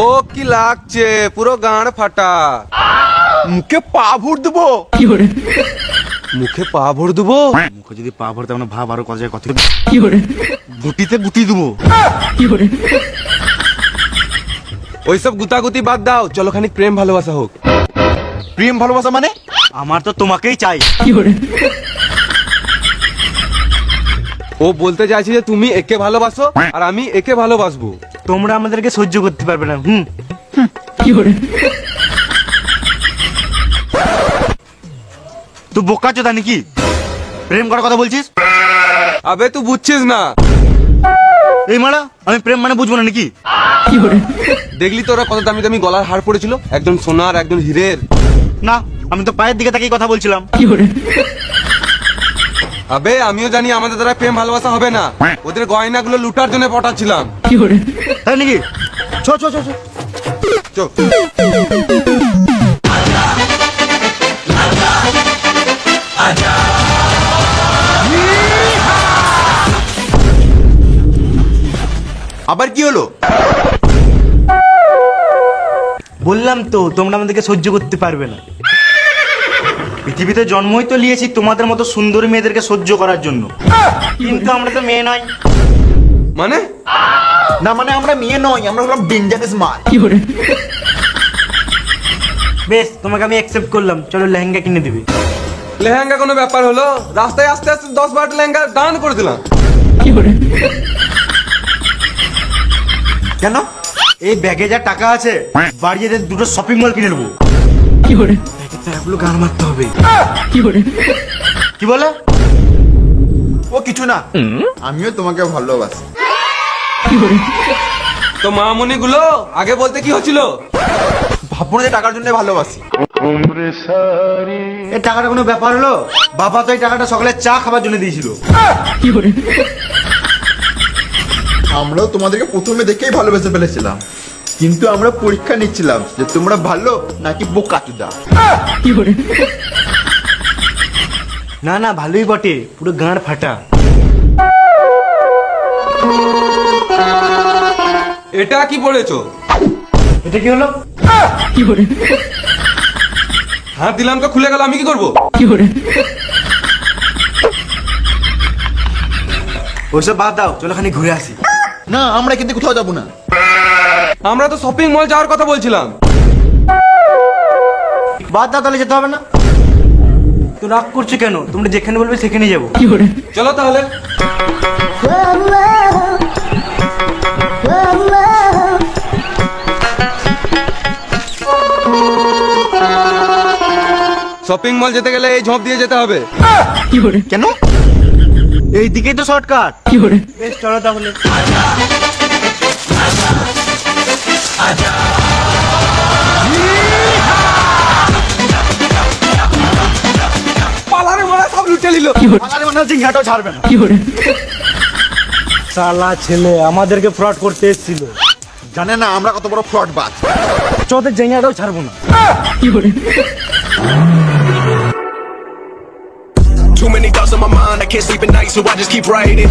ও কি লাগছে, পুরো গাঁড় ফাটা। মুখে পা ভর দেবো। মুখে পা ভর দেবো? মুখে যদি পা ভরতে মানে ভাব আরো কথা কথা। গুটিতে গুটি দেবো। ওইসব গুতাগুতি বাদ দাও, চলো খানিক প্রেম ভালোবাসা হোক। প্রেম ভালোবাসা মানে? আমার তো তোমাকেই চাই। ও বলতে চাইছি যে তুমি একে ভালোবাসো আর আমি একে ভালোবাসবো। তোমরা আমাদেরকে সহ্য করতে পারবে না। তুই বোকা চোদা নাকি? প্রেম করার কথা বলছিস? আবে তুই বুঝছিস না। এই মারা, আমি প্রেম মানে বুঝবো না নাকি? দেখলি তোরা কত দামি দামি গলার হার পড়েছিল, একজন সোনার একজন হীরের। না, আমি তো পায়ের দিকে তাকিয়ে কথা বলছিলাম। আবে আমিও জানি আমাদের দ্বারা প্রেম ভালোবাসা হবে না, ওদের গয়নাগুলো লুটার জন্য পটাচ্ছিলাম। তাই নাকি? চ চ চ চ। আবার কি হলো? বললাম তো তোমরা আমাদেরকে সহ্য করতে পারবে না। পৃথিবীতে জন্মই তো নিয়েছি তোমাদের মতো সুন্দরী মেয়েদেরকে সহ্য করার জন্য, কিন্তু আমরা তো মেয়ে নয়। মানে? না মানে আমরা মেয়ে নয়, আমরা হলাম ডেঞ্জারাস মাল। বেশ, তোমাকে আমি অ্যাকসেপ্ট করলাম, চলো লেহেঙ্গা কিনে দিবি। লেহেঙ্গা কোনো ব্যাপার হলো? রাস্তায় আস্তে আস্তে 10-12 লেহেঙ্গা দান করে দিলাম। কেন? এই ব্যাগে যা টাকা আছে বাড়ি যেতে দুটো শপিং মল কিনে নেবো। এগুলো গান মারতে হবে। কি বলে? ও কিছু না, আমিও তোমাকে ভালোবাসি। তো মামুনি গুলো আগে বলতে কি হচ্ছিল? ভাববো না যে টাকার জন্য ভালোবাসি। এই টাকাটা কোনো ব্যাপার হলো? বাবা তো এই টাকাটা সকালে চা খাবার জন্য দিয়েছিল। আমরাও তোমাদেরকে প্রথমে দেখেই ভালোবেসে ফেলেছিলাম, কিন্তু আমরা পরীক্ষা নিচ্ছিলাম যে তোমরা ভালো নাকি বোকা চোদা। না না, ভালোই বটে, পুরো গাঁড় ফাটা। এটা কি পড়েছো? এটা কি হলো? হাত দিলাম তো খুলে গেল, আমি কি করবো? ওইসব বাদ দাও, চলো খানি ঘুরে আসি। না, আমরা কিন্তু কোথাও যাবো না। আমরা তো শপিং মল যাওয়ার কথা বলছিলাম। বাদ দাও, তাহলে যেতে হবে না। তো রাগ করছো কেন? তোমরা যেখানে বলবে সেখানে যাবো। চলো তাহলে। শপিং মল যেতে গেলে এই ঝোপ দিয়ে যেতে হবে। কেন? এই দিকেই তো শর্টকাট। বেশ, চলো তাহলে। পালারে মারা সব লুটে নিল। ঝিঙ্গাটাও ছাড়বে না। শালা ছেলে আমাদেরকে ফ্রড করতে এসেছিল। জানে না আমরা কত বড় ফ্রড বাজ। চোদের ঝিঙ্গাটাও ছাড়বো না। Too many thoughts on my mind, I can't sleep at night, so I just keep writing.